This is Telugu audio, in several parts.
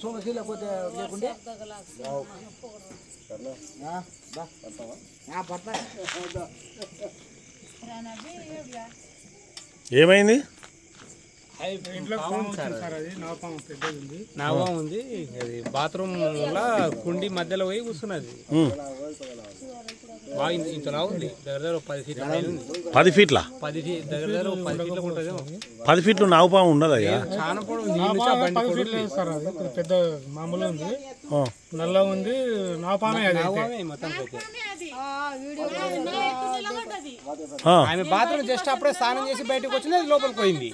సోమశీ లేకపోతే లేకుంటే ఏమైంది? నావా ఉంది అది బాత్రూమ్ లో కుండి మధ్యలో పోయి కూర్చున్నది. బాగా ఇంతలా ఉంది, దగ్గర 10 ఫీట్ల పైన ఉంది. 10 ఫీట్ల? దగ్గర 10 ఫీట్లకు ఉంటుంది. 10 ఫీట్లు నాగుపాము ఉండదయ్యా? చాలా పొడవు, పెద్ద మామూలు ఉంది, నల్ల ఉంది. నాగపామే మొత్తం. ఆమె బాత్రూమ్ జస్ట్ అప్పుడే స్నానం చేసి బయటకు వచ్చింది, అది లోపలికి పోయింది.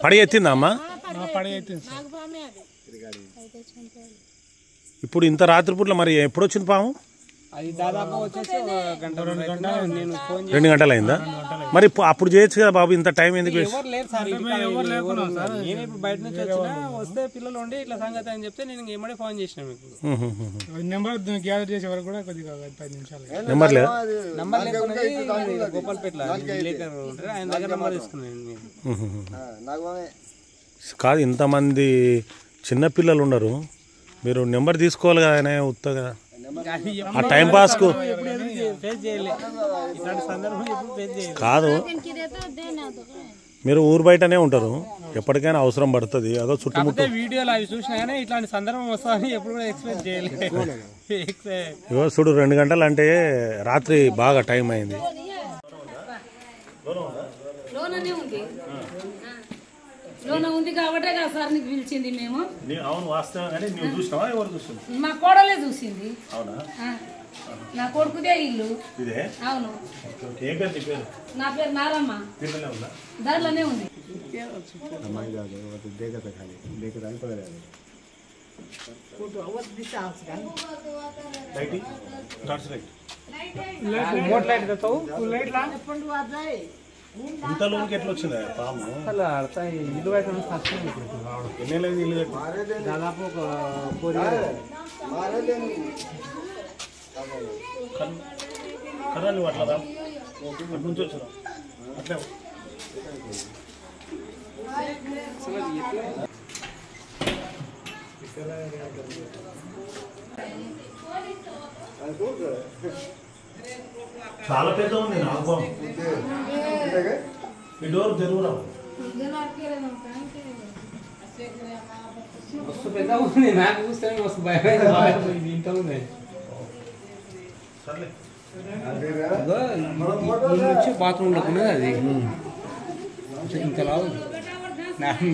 పడి ఎత్తిందా అమ్మా? పడి ఎత్తింది. ఇప్పుడు ఇంత రాత్రిపూట్ల మరి ఎప్పుడు వచ్చింది పాము? అది దాదాపు వచ్చేసి 1-2 గంటలు. నేను ఫోన్ 2 గంటలు అయిందా? మరి అప్పుడు చేయొచ్చు కదా బాబు, ఇంత టైం ఎందుకు? ఎవరు లేరు సార్, ఎవరు లేకుండా. నేను ఇప్పుడు బయట నుంచి వచ్చినా, వస్తే పిల్లలు ఉండి ఇట్లా సంగతి అని చెప్తే నేను ఏమడే ఫోన్ చేసిన మీకు. నెంబర్ గ్యాదర్ చేసే వరకు కూడా కొద్దిగా 10 నిమిషాలు. నెంబర్ లేదా? నెంబర్ లేకుండా గోపాల్పేటలో విలేకరు ఉంటారు, ఆయన దగ్గర నెంబర్ తీసుకున్నాను. కాదు, ఇంతమంది చిన్నపిల్లలు ఉన్నారు, మీరు నెంబర్ తీసుకోవాలి కదా ఆయన ఉత్తగా. ఆ టైం పాస్కు కాదు, మీరు ఊరు బయటనే ఉంటారు, ఎప్పటికైనా అవసరం పడుతుంది. అదో చుట్టుముట్టు వీడియోలు అవి చూసినా కానీ ఇట్లాంటి సందర్భం వస్తుందని ఎప్పుడు కూడా ఎక్స్పెక్ట్ చేయలేదు. చూడు 2 గంటలు అంటే రాత్రి బాగా టైం అయింది. ఉంది కాబట్టి కదా సార్ నీకు పిలిచింది మేము. అవును, వాస్తవంగానే నువ్వు చూసినావా? ఎవరు చూసింది? మా కోడలే చూసింది. అవునా? నా కొడుకుదే ఇల్లు. ఇదే? అవును. ఏం పేరు నీ పేరు? నా పేరు నారమ్మ. దాంట్లోనే ఉంది. ఇంతలోనికి ఎట్లా వచ్చిందా పాము? ఇల్లు బయట ఎన్నేళ్ళైంది ఇల్లు కట్టి? దాదాపు ఒక 4 కర్రాలు అట్లా అటు నుంచి వచ్చారా? అట్లే చాలా పెద్ద ఉంది నాగపాము. ఈ డోర్ తెరువురా. మస్తు పెద్ద ఉంది, నాకు చూస్తే మస్తు భయమైంది. ఇంత ఉంది బాత్రూంలోకి ఉన్నది, అది ఇంతలా ఉంది.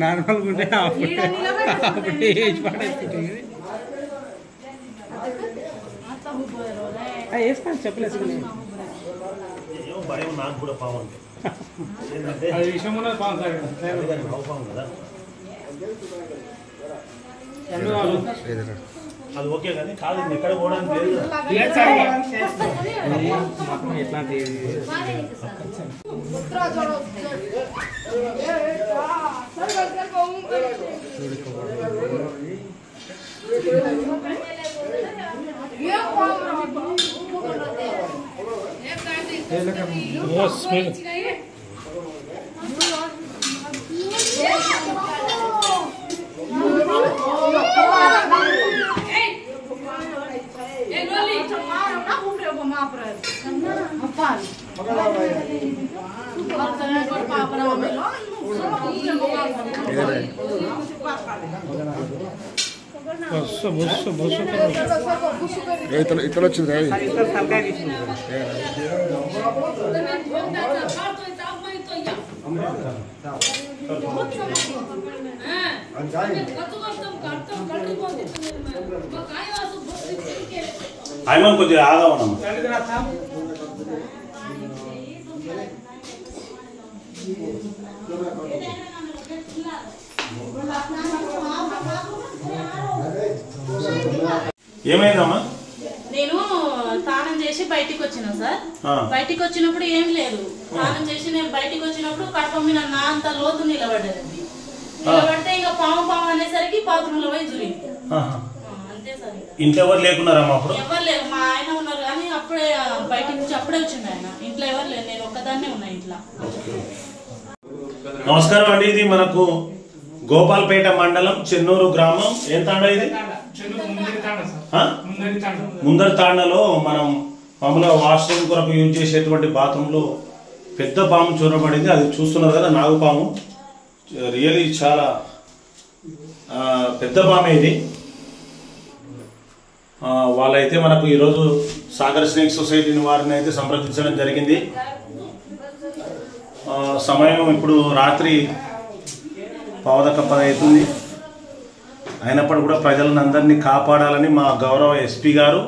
నార్మల్గా ఉంటే అప్పుడే ఏజ్ పడేస్తుంది. వేసుకోండి, చెప్పలేదు. భయం నాకు కూడా పాము అంటే విషయం ఉన్నది. పాము పాము కదా, అది ఓకే కానీ కాదు ఎక్కడ పోవడానికి లేదు. ఎట్లాంటి ఇతను వచ్చింది. ఆయన కొద్దిగా ఆగమనమ్మా. ఏమైందమ్మా? నేను స్నానం చేసి బయటికి వచ్చినా సార్. బయటికి వచ్చినప్పుడు ఏం లేదు, స్నానం చేసి నేను బయటికి వచ్చినప్పుడు కడప మీద నా అంత లోతు నిలబడ్డదండి. నిలబడితే ఇక పాము పాము అనేసరికి బాత్రూమ్ లో పోయి జురింది. అంతే సార్. ఇంట్లో ఎవరు లేకున్నారమ్మా? అప్పుడు ఎవరు లేరు, మా ఆయన ఉన్నారు కానీ అప్పుడే బయట నుంచి అప్పుడే వచ్చింది ఆయన. ఇంట్లో ఎవరు లేరు, నేను ఒక్కదాన్నే ఉన్నా ఇంట్లో. నమస్కారం అండి. ఇది మనకు గోపాల్పేట మండలం చెన్నూరు గ్రామం. ఏం తాండా ఇది? ముందరి తాండలో మనం మామూలుగా వాష్రూమ్ కొరకు యూజ్ చేసేటువంటి బాత్రూంలో పెద్ద పాము చొరబడింది. అది చూస్తున్నారు కదా, నాగుపాము. రియలీ చాలా పెద్ద పామే ఇది. వాళ్ళైతే మనకు ఈరోజు సాగర్ స్నేక్ సొసైటీని వారిని అయితే సంప్రదించడం జరిగింది. సమయం ఇప్పుడు రాత్రి 9:10 అవుతుంది. అయినప్పుడు కూడా ప్రజలను అందరినీ కాపాడాలని మా గౌరవ ఎస్పీ గారు,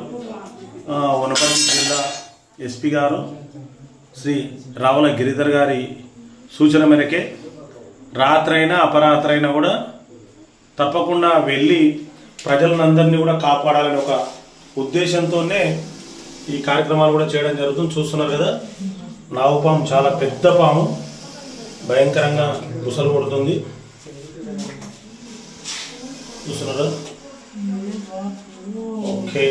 వనపర్తి జిల్లా ఎస్పీ గారు శ్రీ రావుల గిరిధర్ గారి సూచన మేరకే రాత్రైనా అపరాత్రైనా కూడా తప్పకుండా వెళ్ళి ప్రజలందరినీ కూడా కాపాడాలని ఒక ఉద్దేశంతోనే ఈ కార్యక్రమాలు కూడా చేయడం జరుగుతుంది. చూస్తున్నారు కదా, నాగుపాము చాలా పెద్ద పాము, భయంకరంగా బుసలు కొడుతుంది. చూస్తున్నారా? ఓకే,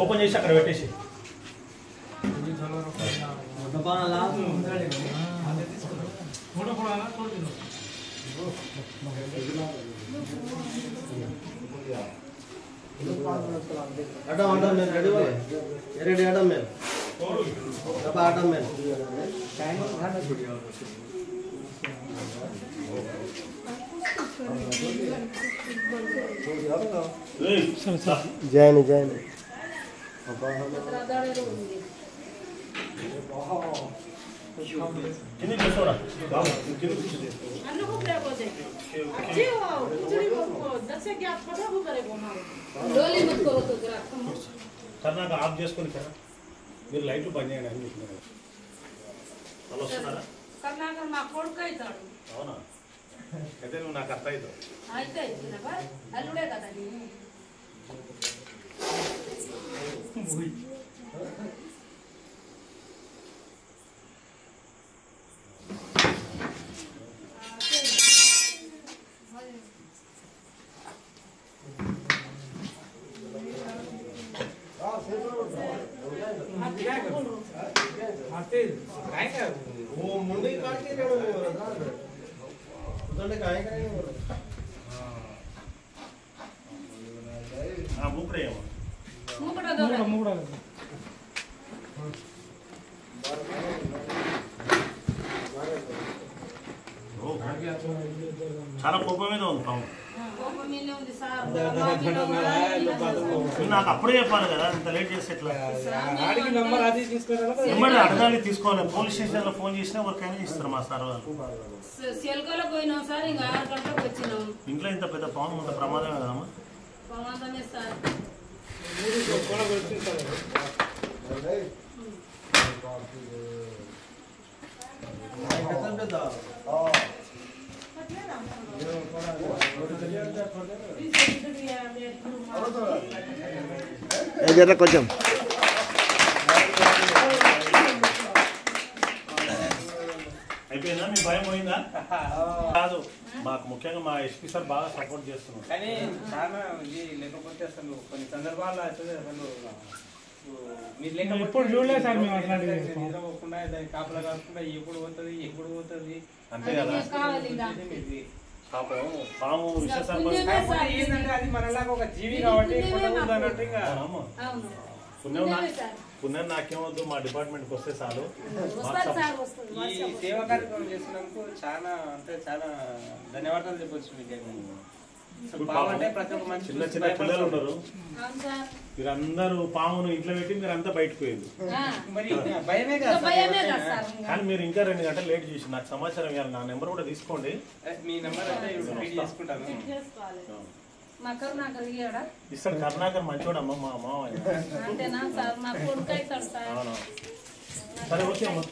ఓపెన్ చేసి అక్కడ పెట్టేసి జైన్ జైన్ సార్ నాకు ఆఫ్ చేసుకొని సార్ మీరు లైట్లు బంద్ చేయండి అని చెప్పినారు. వాళ్ళు వస్తున్నారా? అవునా? అయితే నువ్వు నాకు అర్థం అవుతావు. చాలా కోపం మీద ఉంది పాము. నాకు అప్పుడే చెప్పాలి కదా, ఇంత లేట్ చేస్తే ఎట్లా? ఎమ్మడి అడగాలి, తీసుకోవాలి. పోలీస్ స్టేషన్ లో ఫోన్ చేసినా ఎవరికైనా ఇస్తారు మా సార్ వాళ్ళు. ఇంట్లో ఇంత పెద్ద పాము ఇంత ప్రమాదమే కదమ్మా. కొంచెం అయిపోయిందా? మీ భయం పోయిందా? కాదు, మాకు ముఖ్యంగా మా ఎస్పీ సార్ బాగా సపోర్ట్ చేస్తున్నారు. కానీ చాలా లేకపోతే అసలు కొన్ని సందర్భాల్లో అసలు మీరు లేకపోతే ఎప్పుడు చూడలేదు సార్. మేము నిద్రపోకుండా దాన్ని కాపలా కాకుండా ఎప్పుడు పోతుంది అంతే కదా కావాలి ఇక. పాపం పాము విష ఏంటంటే అది మనలాగా ఒక జీవి కాబట్టి అన్నట్టు ఇంకా అవును పుణ్యం పుణ్యం నాకేమొద్దు మా డిపార్ట్మెంట్కి వస్తే చాలు వస్తారు సార్ వస్తుంది ఈ సేవా కార్యక్రమం చేసినందుకు చాలా అంటే చాలా ధన్యవాదాలు చెప్పొచ్చు మీకు. పాము అంటే ప్రతి ఒక్క మనిషి చిన్న చిన్న పిల్లలు ఉన్నారు అవును సార్ మీరందరూ పామును ఇంట్లో పెట్టి మీరంతా బయటకు పోయింది మరి భయమే కదా సార్. భయమే కదా సార్ కానీ మీరు ఇంకా 2 గంటలు లేట్ చేసి నాకు సమాచారం ఇవ్వాలి. నా నెంబర్ కూడా తీసుకోండి. మీ నెంబర్ అయితే ఫీడ్ చేసుకుంటాను. మా కరుణాకర్ ఇయ్యాడా ఇస్తాడు. కరుణాకర్ మంచివాడమ్మా మా మామయ్య. అంతేనా సార్ మా కొడుకు అవుతాడు సార్ అవును సరే ఓకే అమ్మా.